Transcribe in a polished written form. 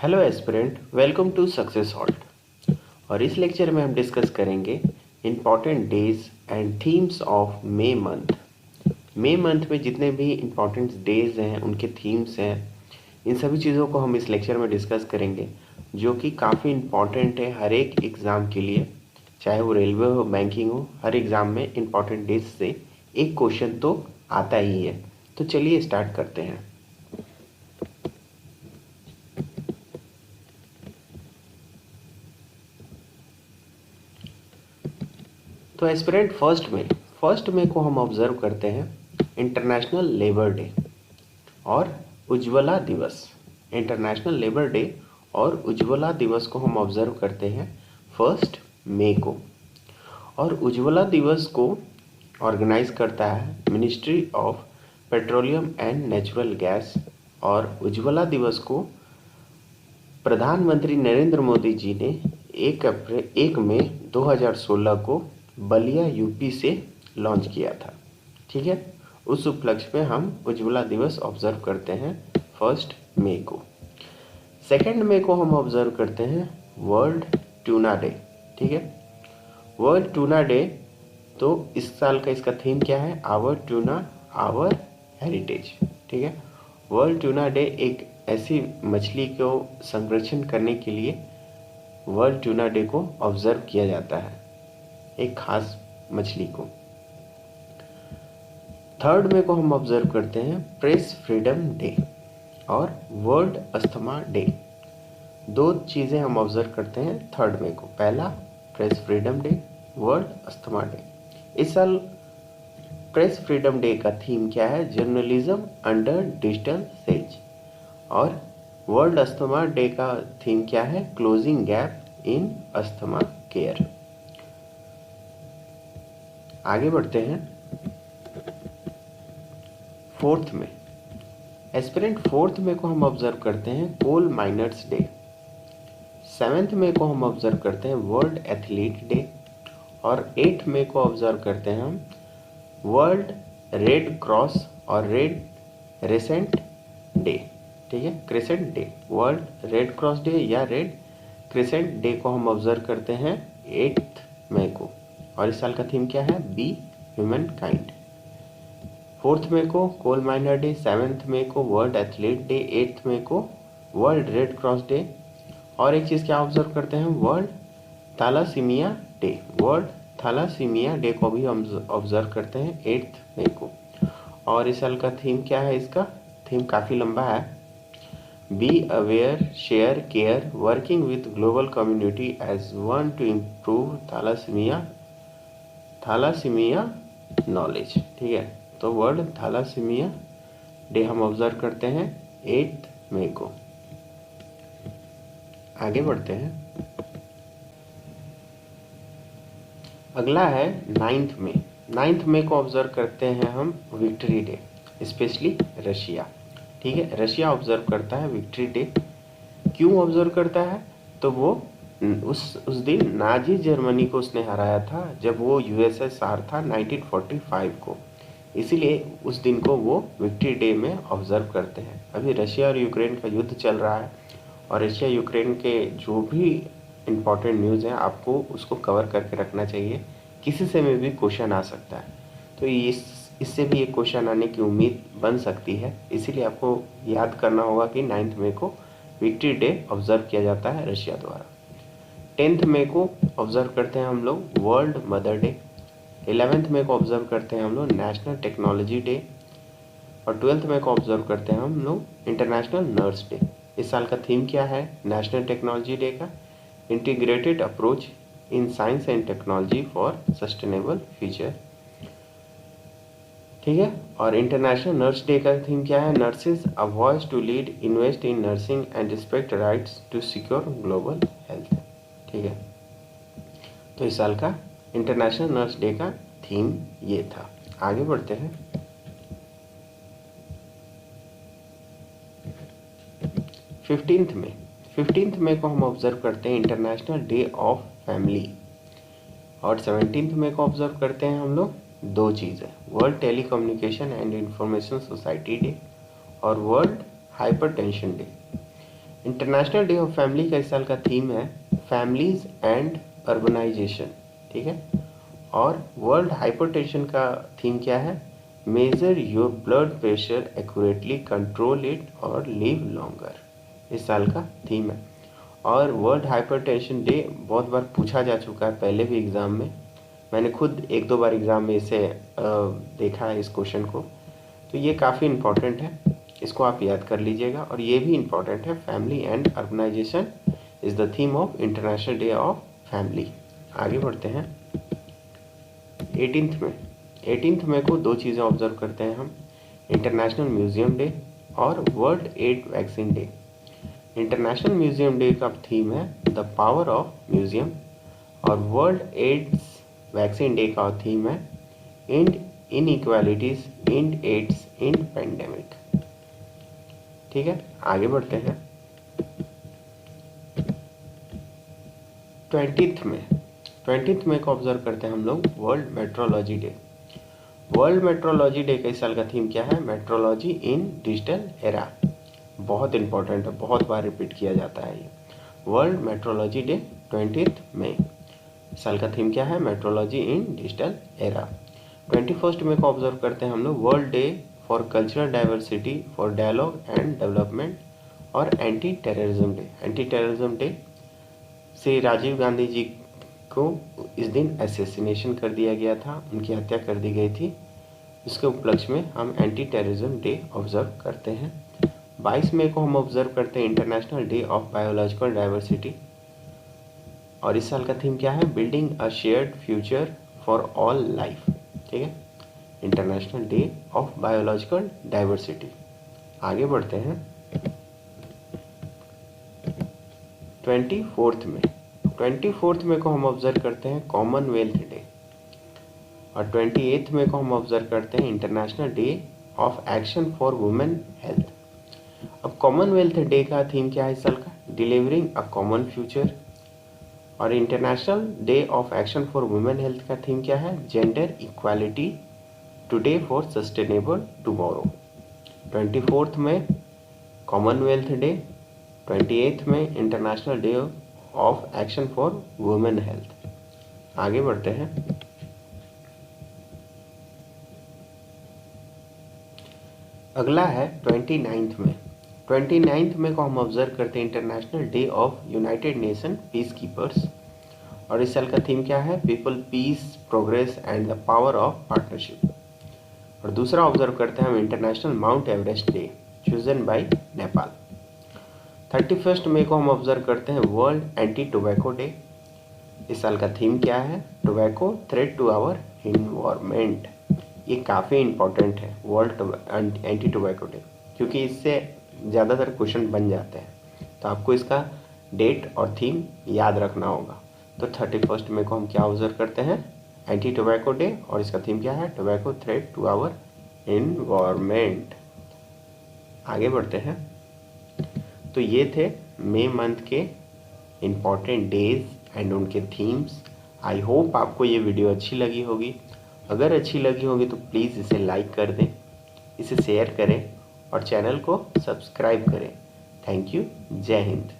Hello aspirant, welcome to success halt. और इस lecture में हम डिस्कस करेंगे important days and themes of May month. May month में जितने भी इम्पॉर्टेंट डेज हैं, उनके थीम्स हैं, इन सभी चीज़ों को हम इस लेक्चर में डिस्कस करेंगे, जो कि काफ़ी इम्पॉर्टेंट है हर एक एग्ज़ाम के लिए। चाहे वो रेलवे हो, बैंकिंग हो, हर एग्ज़ाम में इम्पॉर्टेंट डेज से एक क्वेश्चन तो आता ही है। तो चलिए स्टार्ट करते हैं। तो एस्पिरेंट फर्स्ट में को हम ऑब्जर्व करते हैं इंटरनेशनल लेबर डे और उज्ज्वला दिवस। इंटरनेशनल लेबर डे और उज्ज्वला दिवस को हम ऑब्जर्व करते हैं 1 मई को। और उज्ज्वला दिवस को ऑर्गेनाइज करता है ministry of petroleum and natural gas. और उज्ज्वला दिवस को प्रधानमंत्री नरेंद्र मोदी जी ने 1 मई 2016 को बलिया यूपी से लॉन्च किया था। ठीक है, उस उपलक्ष्य में हम उज्ज्वला दिवस ऑब्जर्व करते हैं 1 मई को। 2 मई को हम ऑब्जर्व करते हैं वर्ल्ड ट्यूना डे। ठीक है, वर्ल्ड ट्यूना डे, तो इस साल का इसका थीम क्या है? Our tuna our heritage. ठीक है, वर्ल्ड ट्यूना डे एक ऐसी मछली को संरक्षण करने के लिए वर्ल्ड ट्यूना डे को ऑब्जर्व किया जाता है, एक खास मछली को। 3 मई को हम ऑब्जर्व करते हैं प्रेस फ्रीडम डे और वर्ल्ड अस्थमा डे। दो चीज़ें हम ऑब्जर्व करते हैं 3 मई को। पहला press freedom day, world asthma day. इस साल प्रेस फ्रीडम डे का थीम क्या है? Journalism under digital says. और वर्ल्ड अस्थमा डे का थीम क्या है? Closing gap in asthma care. आगे बढ़ते हैं 4 मई। एस्पिरेंट 4 मई को हम ऑब्जर्व करते हैं कोल माइनर्स डे। 7 मई को हम ऑब्जर्व करते हैं वर्ल्ड एथलीट डे। और 8 मई को ऑब्जर्व करते हैं हम वर्ल्ड रेड क्रॉस और रेड क्रेसेंट डे। ठीक है, crescent day, world red cross day या रेड क्रेसेंट डे को हम ऑब्जर्व करते हैं 8 मई को। और इस साल का थीम क्या है? Be human kind. 4 मई को कोल माइनर डे, 7 मई को वर्ल्ड एथलीट डे, 8 मई को वर्ल्ड रेड क्रॉस डे। और एक चीज़ क्या ऑब्जर्व करते हैं? World thalassemia day. World thalassemia day को भी हम ऑब्जर्व करते हैं 8 मई को। और इस साल का थीम क्या है? इसका थीम काफ़ी लंबा है। Be aware, share, care, working with global community as one to improve thalassemia knowledge. ठीक है, तो वर्ल्ड थैलासीमिया डे हम ऑब्जर्व करते हैं 8 मई को। आगे बढ़ते हैं, अगला है 9 मई। 9 मई को ऑब्जर्व करते हैं हम विक्ट्री डे, स्पेशली रशिया। ठीक है, रशिया ऑब्जर्व करता है विक्ट्री डे। क्यों ऑब्जर्व करता है? तो वो उस दिन नाजी जर्मनी को उसने हराया था जब वो यूएसएसआर था 1945 को, इसीलिए उस दिन को वो विक्ट्री डे में ऑब्जर्व करते हैं। अभी रशिया और यूक्रेन का युद्ध चल रहा है और रशिया यूक्रेन के जो भी इम्पोर्टेंट न्यूज़ हैं आपको उसको कवर करके रखना चाहिए, किसी से में भी क्वेश्चन आ सकता है। तो इससे भी एक क्वेश्चन आने की उम्मीद बन सकती है, इसीलिए आपको याद करना होगा कि 9 मई को विक्ट्री डे ऑब्जर्व किया जाता है रशिया द्वारा। 10 मई को ऑब्जर्व करते हैं हम लोग वर्ल्ड मदर डे। 11 मई को ऑब्जर्व करते हैं हम लोग नेशनल टेक्नोलॉजी डे। और 12 मई को ऑब्जर्व करते हैं हम लोग इंटरनेशनल नर्स डे। इस साल का थीम क्या है नेशनल टेक्नोलॉजी डे का? Integrated approach in science and technology for sustainable future. ठीक है, और इंटरनेशनल नर्स डे का थीम क्या है? Nurses a voice to lead, invest in nursing and respect rights to secure global health. ठीक है, तो इस साल का इंटरनेशनल नर्स डे का थीम ये था। आगे बढ़ते हैं, 15 मई को हम ऑब्जर्व करते हैं इंटरनेशनल डे ऑफ फैमिली। और 17 मई को ऑब्जर्व करते हैं हम लोग दो चीज़ें, world telecommunication and information society day और world hypertension day. International day of family का इस साल का थीम है फैमिलीज एंड अर्बनाइजेशन, ठीक है। और वर्ल्ड हाइपरटेंशन का थीम क्या है, major your blood pressure accurately, control it और लिव लॉन्गर, इस साल का थीम है। और वर्ल्ड हाइपरटेंशन डे बहुत बार पूछा जा चुका है पहले भी एग्ज़ाम में, मैंने खुद एक दो बार एग्ज़ाम में इसे देखा है इस क्वेश्चन को, तो ये काफ़ी इम्पोर्टेंट है, इसको आप याद कर लीजिएगा। और ये भी इम्पोर्टेंट है, family and urbanisation is the theme of international day of family. आगे बढ़ते हैं 18th में को दो चीज़ें ऑब्जर्व करते हैं हम, इंटरनेशनल म्यूज़ियम डे और world aid vaccine day. International museum day का थीम है द पावर ऑफ म्यूज़ियम और वर्ल्ड एड्स वैक्सीन डे का थीम है end inequalities and AIDS in pandemic, ठीक है। आगे बढ़ते हैं 20th में को ऑब्जर्व करते हैं हम लोग world metrology day. World metrology day का इस साल का थीम क्या है, मेट्रोलॉजी इन डिजिटल एरा, बहुत इंपॉर्टेंट है, बहुत बार रिपीट किया जाता है ये। वर्ल्ड मेट्रोलॉजी डे 20th में, इस साल का थीम क्या है, मेट्रोलॉजी इन डिजिटल एरा। 21st में को ऑब्जर्व करते हैं हम लोग world day for cultural diversity for dialogue and development और anti terrorism day. Anti terrorism day से राजीव गांधी जी को इस दिन असैसिनेशन कर दिया गया था, उनकी हत्या कर दी गई थी, इसके उपलक्ष्य में हम एंटी टेररिज्म डे ऑब्जर्व करते हैं। 22 मई को हम ऑब्जर्व करते हैं international day of biological diversity और इस साल का थीम क्या है, building a shared future for all life, ठीक है। International day of biological diversity. आगे बढ़ते हैं 24th में को हम ऑब्जर्व करते हैं कॉमनवेल्थ डे और 28th में को हम ऑब्जर्व करते हैं international day of action for women health. अब कॉमनवेल्थ डे का थीम क्या है इस साल का, डिलीवरिंग अ कॉमन फ्यूचर और international day of action for women health का थीम क्या है, gender equality today for sustainable tomorrow. 24th में कॉमनवेल्थ डे, 28th में international day of action for women health. आगे बढ़ते हैं अगला है 29th में को हम ऑब्जर्व करते हैं international day of United Nation peacekeepers और इस साल का थीम क्या है, people, peace, progress and the power of partnership. और दूसरा ऑब्जर्व करते हैं हम international Mount Everest day chosen by Nepal. 31st मई को हम ऑब्जर्व करते हैं वर्ल्ड एंटी टोबैको डे। इस साल का थीम क्या है, tobacco threat to our environment. ये काफ़ी इम्पोर्टेंट है वर्ल्ड एंटी टोबैको डे, क्योंकि इससे ज़्यादातर क्वेश्चन बन जाते हैं, तो आपको इसका डेट और थीम याद रखना होगा। तो 31st मई को हम क्या ऑब्जर्व करते हैं, एंटी टोबैको डे और इसका थीम क्या है, tobacco threat to our environment. आगे बढ़ते हैं, तो ये थे मई मंथ के इम्पॉर्टेंट डेज एंड उनके थीम्स। आई होप आपको ये वीडियो अच्छी लगी होगी। अगर अच्छी लगी होगी तो प्लीज़ इसे लाइक कर दें, इसे शेयर करें और चैनल को सब्सक्राइब करें। Thank you. जय हिंद।